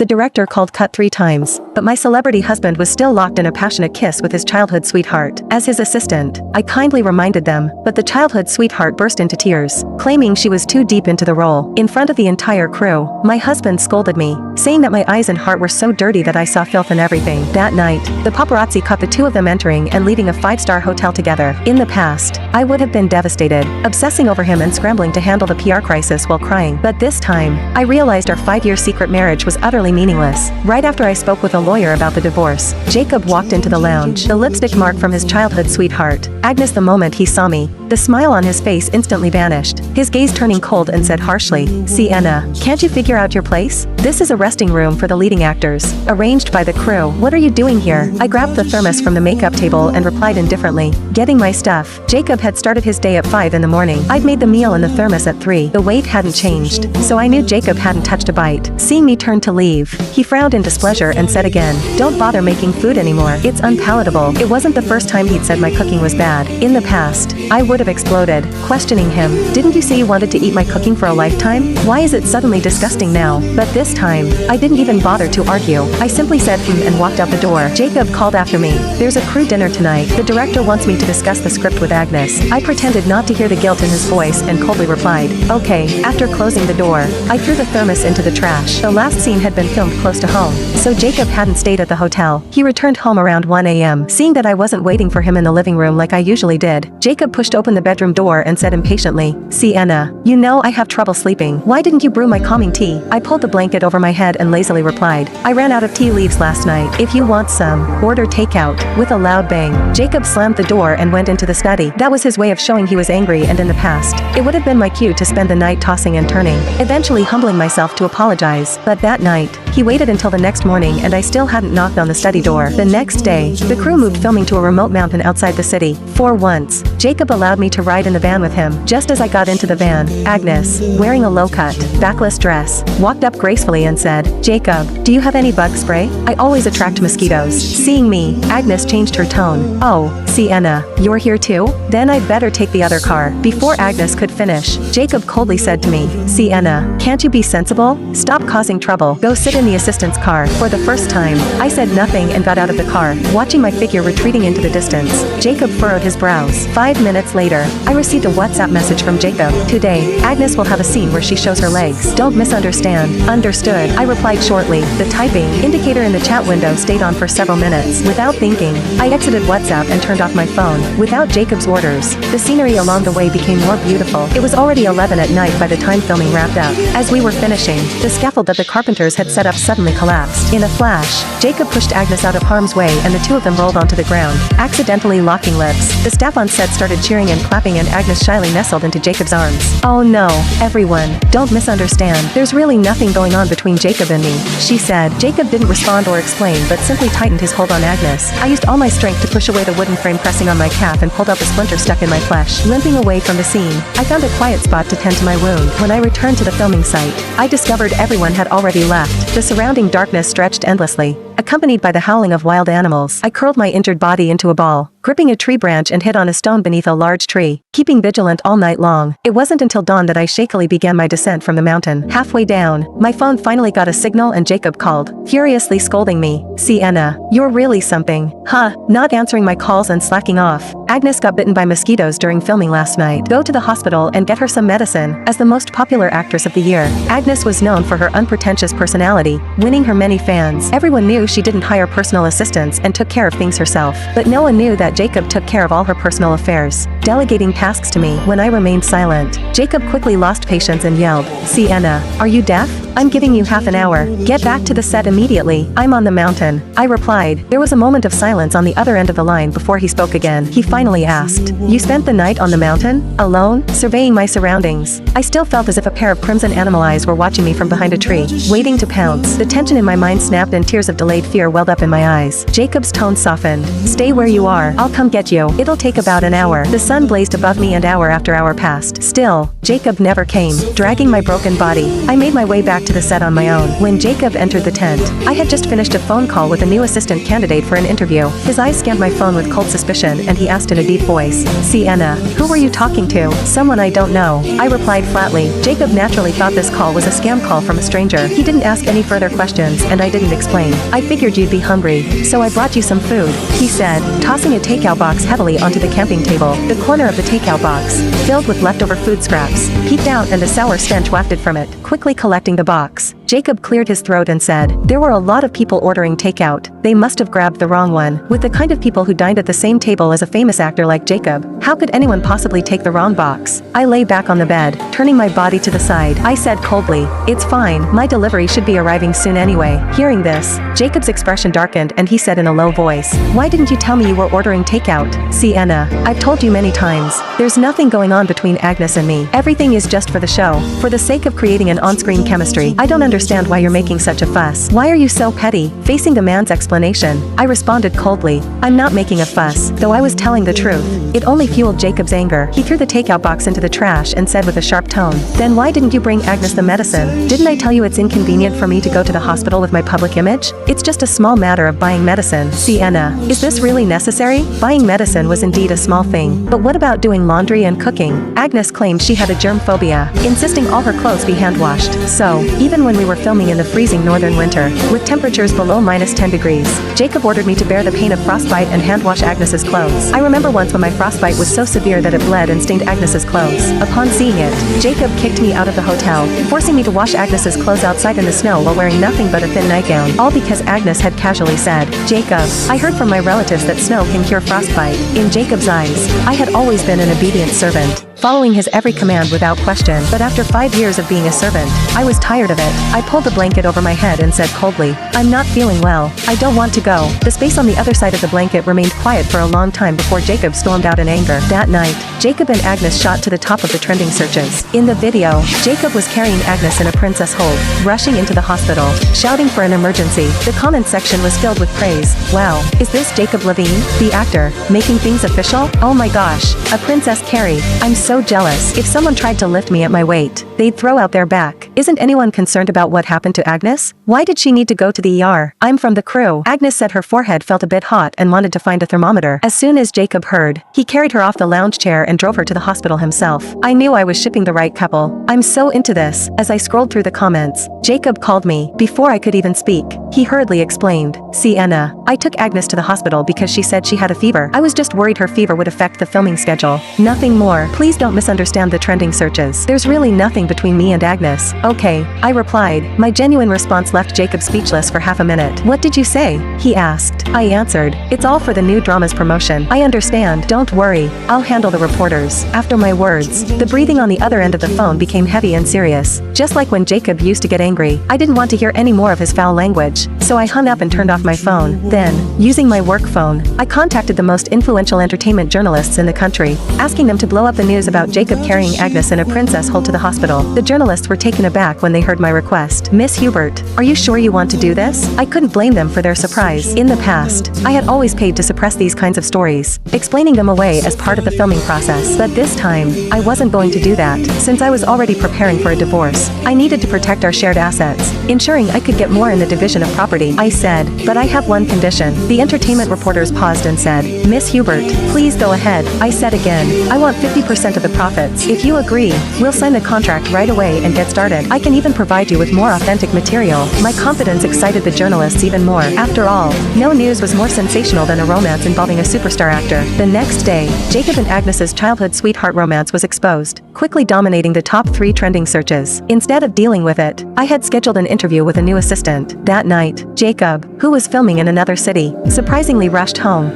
The director called cut 3 times, but my celebrity husband was still locked in a passionate kiss with his childhood sweetheart. As his assistant, I kindly reminded them, but the childhood sweetheart burst into tears, claiming she was too deep into the role. In front of the entire crew, my husband scolded me, saying that my eyes and heart were so dirty that I saw filth in everything. That night, the paparazzi caught the two of them entering and leaving a 5-star hotel together. In the past, I would have been devastated, obsessing over him and scrambling to handle the PR crisis while crying. But this time, I realized our 5-year secret marriage was utterly meaningless. Right after I spoke with a lawyer about the divorce, Jacob walked into the lounge, the lipstick mark from his childhood sweetheart, Agnes. The moment he saw me, the smile on his face instantly vanished, his gaze turning cold, and said harshly, "Sienna, can't you figure out your place? This is a resting room for the leading actors, arranged by the crew. What are you doing here?" I grabbed the thermos from the makeup table and replied indifferently, "Getting my stuff." Jacob had started his day at 5 in the morning. I'd made the meal in the thermos at 3. The weight hadn't changed, so I knew Jacob hadn't touched a bite. Seeing me turn to leave, he frowned in displeasure and said again, "Don't bother making food anymore. It's unpalatable." It wasn't the first time he'd said my cooking was bad. In the past, I would have exploded, questioning him. "Didn't you say you wanted to eat my cooking for a lifetime? Why is it suddenly disgusting now?" But this time, I didn't even bother to argue. I simply said and walked out the door. Jacob called after me. "There's a crew dinner tonight. The director wants me to discuss the script with Agnes." I pretended not to hear the guilt in his voice and coldly replied, "Okay." After closing the door, I threw the thermos into the trash. The last scene had been filmed close to home, so Jacob hadn't stayed at the hotel. He returned home around 1 a.m. Seeing that I wasn't waiting for him in the living room like I usually did, Jacob pushed open the bedroom door and said impatiently, "Sienna, you know I have trouble sleeping. Why didn't you brew my calming tea?" I pulled the blanket over my head and lazily replied, "I ran out of tea leaves last night. If you want some, order takeout." With a loud bang, Jacob slammed the door and went into the study. That was his way of showing he was angry and in the past. It would have been my cue to spend the night tossing and turning, eventually humbling myself to apologize. But that night, he waited until the next morning and I still hadn't knocked on the study door. The next day, the crew moved filming to a remote mountain outside the city. For once, Jacob allowed me to ride in the van with him. Just as I got into the van, Agnes, wearing a low-cut, backless dress, walked up gracefully and said, "Jacob, do you have any bug spray? I always attract mosquitoes." Seeing me, Agnes changed her tone. "Oh, Sienna, you're here too? Then I'd better take the other car." Before Agnes could finish, Jacob coldly said to me, "Sienna, can't you be sensible? Stop causing trouble. Go sit in the assistant's car." For the first time, I said nothing and got out of the car, watching my figure retreating into the distance. Jacob furrowed his brows. 5 minutes later, I received a WhatsApp message from Jacob. "Today, Agnes will have a scene where she shows her legs. Don't misunderstand." "Understood," I replied shortly. The typing indicator in the chat window stayed on for several minutes. Without thinking, I exited WhatsApp and turned off my phone. Without Jacob's orders, the scenery along the way became more beautiful. It was already 11 at night by the time filming wrapped up. As we were finishing, the scaffold that the carpenters had set up suddenly collapsed. In a flash, Jacob pushed Agnes out of harm's way and the two of them rolled onto the ground, accidentally locking lips. The staff on set started cheering and clapping and Agnes shyly nestled into Jacob's arms. "Oh no, everyone, don't misunderstand. There's really nothing going on between Jacob and me," she said. Jacob didn't respond or explain but simply tightened his hold on Agnes. I used all my strength to push away the wooden frame pressing on my calf and pulled out the splinter stuck in my flesh. Limping away from the scene, I found a quiet spot to tend to my wound. When I returned to the filming site, I discovered everyone had already left. The surrounding darkness stretched endlessly, accompanied by the howling of wild animals. I curled my injured body into a ball, gripping a tree branch and hid on a stone beneath a large tree, keeping vigilant all night long. It wasn't until dawn that I shakily began my descent from the mountain. Halfway down, my phone finally got a signal and Jacob called, furiously scolding me, "Sienna, you're really something." Huh, not answering my calls and slacking off. "Agnes got bitten by mosquitoes during filming last night. Go to the hospital and get her some medicine." As the most popular actress of the year, Agnes was known for her unpretentious personality, winning her many fans. Everyone knew she didn't hire personal assistants and took care of things herself. But no one knew that Jacob took care of all her personal affairs, delegating tasks to me. When I remained silent, Jacob quickly lost patience and yelled, "Sienna, are you deaf? I'm giving you half an hour. Get back to the set immediately. I'm on the mountain." I replied. There was a moment of silence on the other end of the line before he spoke again. He finally asked, "You spent the night on the mountain? Alone?" Surveying my surroundings, I still felt as if a pair of crimson animal eyes were watching me from behind a tree, waiting to pounce. The tension in my mind snapped and tears of delayed fear welled up in my eyes. Jacob's tone softened. "Stay where you are. I'll come get you. It'll take about an hour." The sun blazed above me and hour after hour passed. Still, Jacob never came, dragging my broken body. I made my way back to the set on my own. When Jacob entered the tent, I had just finished a phone call with a new assistant candidate for an interview. His eyes scanned my phone with cold suspicion and he asked in a deep voice, "Sienna, who were you talking to?" "Someone I don't know," I replied flatly. Jacob naturally thought this call was a scam call from a stranger. He didn't ask any further questions and I didn't explain. "I figured you'd be hungry, so I brought you some food," he said, tossing a takeout box heavily onto the camping table. The corner of the takeout box, filled with leftover food scraps, peeked out and a sour stench wafted from it. Quickly collecting the box, Jacob cleared his throat and said, "There were a lot of people ordering takeout. They must have grabbed the wrong one." With the kind of people who dined at the same table as a famous actor like Jacob, how could anyone possibly take the wrong box? I lay back on the bed, turning my body to the side. I said coldly, "It's fine, my delivery should be arriving soon anyway." Hearing this, Jacob's expression darkened and he said in a low voice, "Why didn't you tell me you were ordering takeout?" "Sienna, I've told you many times. There's nothing going on between Agnes and me. Everything is just for the show, for the sake of creating an on-screen chemistry. I don't understand why you're making such a fuss. Why are you so petty?" Facing the man's explanation, I responded coldly, "I'm not making a fuss, though I was telling the truth." It only fueled Jacob's anger. He threw the takeout box into the trash and said with a sharp tone, "Then why didn't you bring Agnes the medicine? Didn't I tell you it's inconvenient for me to go to the hospital with my public image? It's just a small matter of buying medicine." "Sienna, is this really necessary?" Buying medicine was indeed a small thing, but what about doing laundry and cooking? Agnes claimed she had a germ phobia, insisting all her clothes be hand-washed. So, even when we were filming in the freezing northern winter, with temperatures below -10 degrees, Jacob ordered me to bear the pain of frostbite and hand-wash Agnes's clothes. I remember once when my frostbite was so severe that it bled and stained Agnes's clothes. Upon seeing it, Jacob kicked me out of the hotel, forcing me to wash Agnes's clothes outside in the snow while wearing nothing but a thin nightgown, all because Agnes had casually said, "Jacob, I heard from my relatives that snow can cure frostbite." In Jacob's eyes, I had always been an obedient servant, following his every command without question. But after 5 years of being a servant, I was tired of it. I pulled the blanket over my head and said coldly, "I'm not feeling well. I don't want to go." The space on the other side of the blanket remained quiet for a long time before Jacob stormed out in anger. That night, Jacob and Agnes shot to the top of the trending searches. In the video, Jacob was carrying Agnes in a princess hold, rushing into the hospital, shouting for an emergency. The comment section was filled with praise. "Wow, is this Jacob Levine, the actor, making things official? Oh my gosh, a Princess Carrie. I'm so jealous. If someone tried to lift me at my weight, they'd throw out their back. Isn't anyone concerned about what happened to Agnes? Why did she need to go to the ER? I'm from the crew." Agnes said her forehead felt a bit hot and wanted to find a thermometer. As soon as Jacob heard, he carried her off the lounge chair and drove her to the hospital himself. I knew I was shipping the right couple. I'm so into this. As I scrolled through the comments, Jacob called me. Before I could even speak, he hurriedly explained, "Sienna, I took Agnes to the hospital because she said she had a fever. I was just worried her fever would affect the filming schedule. Nothing more. Please don't misunderstand the trending searches. There's really nothing between me and Agnes." "Okay," I replied. My genuine response left Jacob speechless for half a minute. "What did you say?" he asked. I answered, "It's all for the new drama's promotion. I understand. Don't worry. I'll handle the reporters." After my words, the breathing on the other end of the phone became heavy and serious. Just like when Jacob used to get angry, I didn't want to hear any more of his foul language, so I hung up and turned off my phone. Then, using my work phone, I contacted the most influential entertainment journalists in the country, asking them to blow up the news about Jacob carrying Agnes in a princess hold to the hospital. The journalists were taken aback when they heard my request. "Miss Hubert, are you sure you want to do this?" I couldn't blame them for their surprise. In the past, I had always paid to suppress these kinds of stories, explaining them away as part of the filming process. But this time, I wasn't going to do that. Since I was already preparing for a divorce, I needed to protect our shared assets, ensuring I could get more in the division of property. I said, "But I have one condition." The entertainment reporters paused and said, "Miss Hubert, please go ahead." I said again, "I want 50% of the profits. If you agree, we'll sign the contract right away and get started. I can even provide you with more authentic material." My confidence excited the journalists even more. After all, no news was more sensational than a romance involving a superstar actor. The next day, Jacob and Agnes's childhood sweetheart romance was exposed, quickly dominating the top 3 trending searches. Instead of dealing with it, I had scheduled an interview with a new assistant. That night, Jacob, who was filming in another city, surprisingly rushed home.